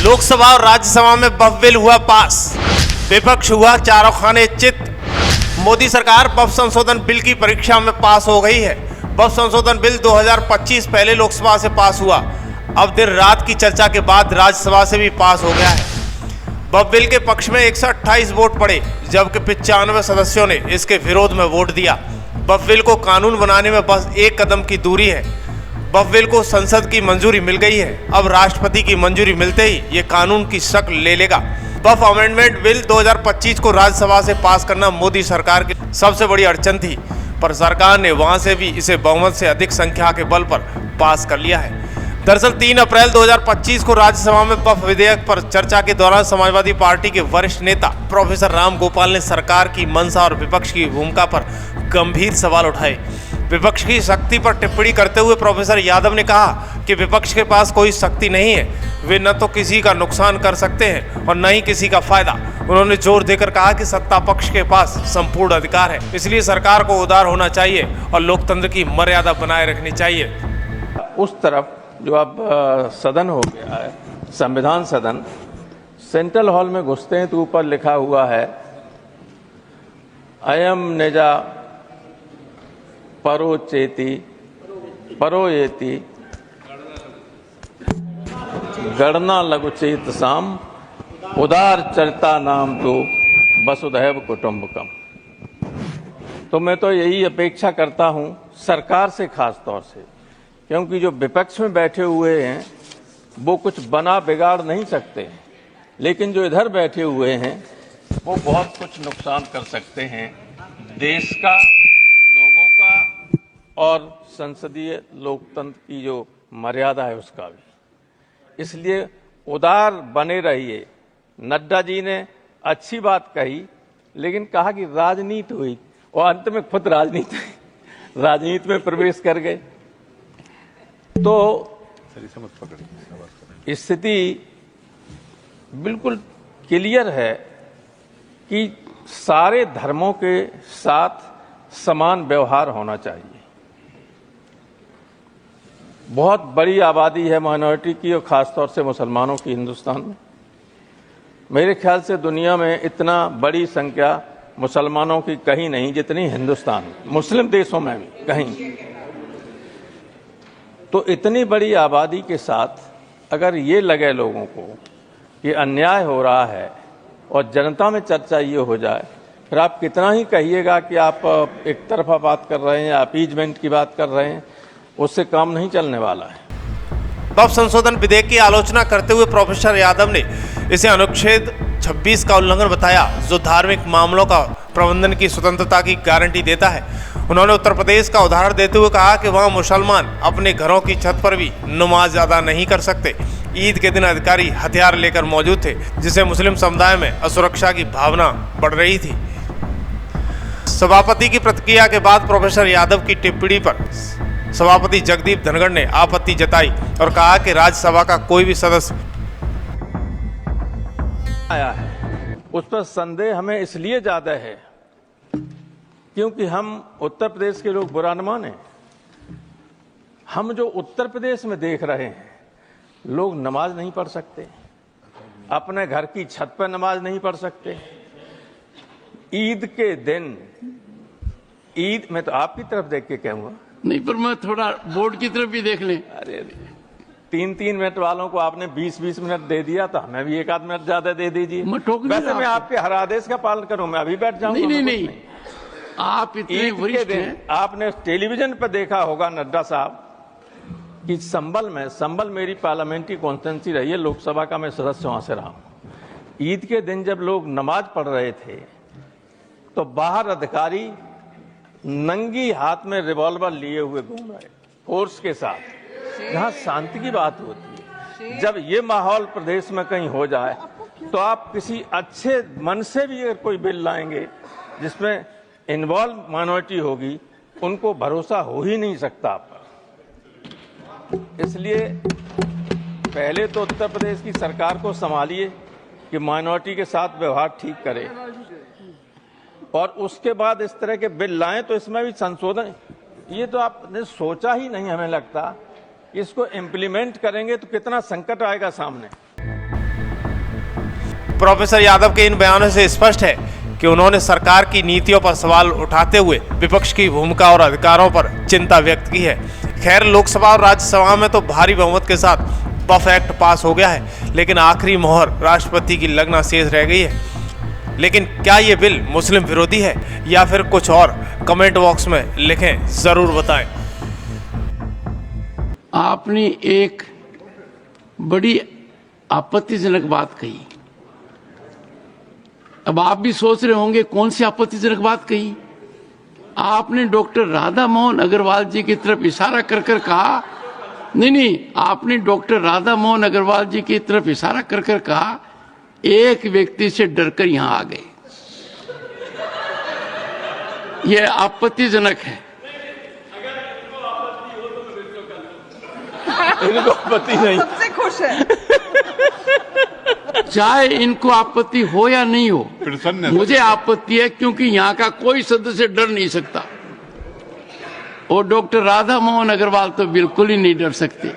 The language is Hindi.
लोकसभा और राज्यसभा में वक्फ बिल हुआ पास, विपक्ष हुआ चारों खाने चित। मोदी सरकार वक्फ संशोधन बिल की परीक्षा में पास हो गई है। वक्फ संशोधन बिल 2025 पहले लोकसभा से पास हुआ, अब देर रात की चर्चा के बाद राज्यसभा से भी पास हो गया है। वक्फ बिल के पक्ष में 128 वोट पड़े, जबकि 95 सदस्यों ने इसके विरोध में वोट दिया। वक्फ बिल को कानून बनाने में बस एक कदम की दूरी है। वक्फ बिल को संसद की मंजूरी मिल गई है, अब राष्ट्रपति की मंजूरी मिलते ही ये कानून की शक्ल ले लेगा। वक्फ अमेंडमेंट बिल 2025 को राज्यसभा से पास करना मोदी सरकार की सबसे बड़ी अड़चन थी, पर सरकार ने वहां से भी इसे बहुमत से अधिक संख्या के बल पर पास कर लिया है। दरअसल 3 अप्रैल 2025 को राज्यसभा में वक्फ विधेयक पर चर्चा के दौरान समाजवादी पार्टी के वरिष्ठ नेता प्रोफेसर राम गोपाल ने सरकार की मंशा और विपक्ष की भूमिका पर गंभीर सवाल उठाए। विपक्ष की शक्ति पर टिप्पणी करते हुए प्रोफेसर यादव ने कहा कि विपक्ष के पास कोई शक्ति नहीं है, वे न तो किसी का नुकसान कर सकते हैं और न ही किसी का फायदा। उन्होंने जोर देकर कहा कि सत्ता पक्ष के पास संपूर्ण अधिकार है, इसलिए सरकार को उदार होना चाहिए और लोकतंत्र की मर्यादा बनाए रखनी चाहिए। उस तरफ जो अब सदन हो गया है, संविधान सदन, सेंट्रल हॉल में घुसते हैं तो ऊपर लिखा हुआ है अयम निजा परोचेति परोयेति गणना लघुचेत साम उदार चरिता नाम तो वसुधैव कुटुंबकम। तो मैं तो यही अपेक्षा करता हूं सरकार से, खास तौर से, क्योंकि जो विपक्ष में बैठे हुए हैं वो कुछ बना बिगाड़ नहीं सकते, लेकिन जो इधर बैठे हुए हैं वो बहुत कुछ नुकसान कर सकते हैं देश का, लोगों का और संसदीय लोकतंत्र की जो मर्यादा है उसका भी। इसलिए उदार बने रहिए। नड्डा जी ने अच्छी बात कही, लेकिन कहा कि राजनीति हुई और अंत में खुद राजनीति में प्रवेश कर गए। तो स्थिति बिल्कुल क्लियर है कि सारे धर्मों के साथ समान व्यवहार होना चाहिए। बहुत बड़ी आबादी है माइनॉरिटी की और खासतौर से मुसलमानों की हिंदुस्तान में। मेरे ख्याल से दुनिया में इतना बड़ी संख्या मुसलमानों की कहीं नहीं जितनी हिंदुस्तान में, मुस्लिम देशों में भी कहीं। तो इतनी बड़ी आबादी के साथ अगर ये लगे लोगों को कि अन्याय हो रहा है और जनता में चर्चा ये हो जाए, फिर आप कितना ही कहिएगा कि आप एक तरफा बात कर रहे हैं या अपीजमेंट की बात कर रहे हैं, उससे काम नहीं चलने वाला है। वक्फ संशोधन विधेयक की आलोचना करते हुए प्रोफेसर यादव ने इसे अनुच्छेद 26 का उल्लंघन बताया, जो धार्मिक मामलों का प्रबंधन की स्वतंत्रता की गारंटी देता है। उन्होंने उत्तर प्रदेश का उदाहरण देते हुए कहा कि वहां मुसलमान अपने घरों की छत पर भी नमाज अदा नहीं कर सकते। ईद के दिन अधिकारी हथियार लेकर मौजूद थे, जिससे मुस्लिम समुदाय में असुरक्षा की भावना बढ़ रही थी। सभापति की प्रतिक्रिया के बाद प्रोफेसर यादव की टिप्पणी पर सभापति जगदीप धनखड़ ने आपत्ति जताई और कहा कि राज्यसभा का कोई भी सदस्य आया है उस पर संदेह हमें इसलिए ज्यादा है क्योंकि हम उत्तर प्रदेश के लोग बुरा न माने। हम जो उत्तर प्रदेश में देख रहे हैं, लोग नमाज नहीं पढ़ सकते, अपने घर की छत पर नमाज नहीं पढ़ सकते। ईद के दिन, ईद में तो आपकी तरफ देख के कहूंगा नहीं, पर मैं थोड़ा बोर्ड की तरफ भी देख लें। अरे 3-3 मिनट वालों को आपने 20-20 मिनट दे दिया, तो हमें भी 1 आध मिनट ज्यादा दे दीजिए। वैसे मैं आपके हर आदेश का पालन करूं, मैं अभी बैठ जाऊंगा। नहीं, आप इतने वरिष्ठ हैं। आपने टेलीविजन पर देखा होगा नड्डा साहब कि संबल मेरी पार्लियामेंट्री कॉन्स्टिट्यूंसी रही है, लोकसभा का मैं सदस्य वहां से रहा हूं। ईद के दिन जब लोग नमाज पढ़ रहे थे तो बाहर अधिकारी नंगी हाथ में रिवॉल्वर लिए हुए घूम रहे, फोर्स के साथ, जहां शांति की बात होती है। जब ये माहौल प्रदेश में कहीं हो जाए तो आप किसी अच्छे मन से भी अगर कोई बिल लाएंगे जिसमें इन्वॉल्व माइनॉरिटी होगी, उनको भरोसा हो ही नहीं सकता आप पर। इसलिए पहले तो उत्तर प्रदेश की सरकार को संभालिए कि माइनॉरिटी के साथ व्यवहार ठीक करे, और उसके बाद इस तरह के बिल लाएं तो इसमें भी संशोधन। ये तो आपने सोचा ही नहीं, हमें लगता इसको इम्प्लीमेंट करेंगे तो कितना संकट आएगा सामने। प्रोफेसर यादव के इन बयानों से स्पष्ट है कि उन्होंने सरकार की नीतियों पर सवाल उठाते हुए विपक्ष की भूमिका और अधिकारों पर चिंता व्यक्त की है। खैर, लोकसभा और राज्यसभा में तो भारी बहुमत के साथ बफ एक्ट पास हो गया है, लेकिन आखिरी मोहर राष्ट्रपति की लगना शेष रह गई है। लेकिन क्या ये बिल मुस्लिम विरोधी है या फिर कुछ और? कमेंट बॉक्स में लिखें, जरूर बताएं। आपने एक बड़ी आपत्तिजनक बात कही। अब आप भी सोच रहे होंगे कौन सी आपत्तिजनक बात कही। आपने डॉक्टर राधा मोहन अग्रवाल जी की तरफ इशारा कर कर कहा, नहीं, आपने डॉक्टर राधा मोहन अग्रवाल जी की तरफ इशारा कर कर कहा, एक व्यक्ति से डरकर यहां आ गए। यह आपत्तिजनक है। इनको आपत्ति नहीं, सबसे खुश है। चाहे इनको आपत्ति हो या नहीं हो, मुझे आपत्ति है, क्योंकि यहाँ का कोई सदस्य डर नहीं सकता और डॉक्टर राधा मोहन अग्रवाल तो बिल्कुल ही नहीं डर सकते।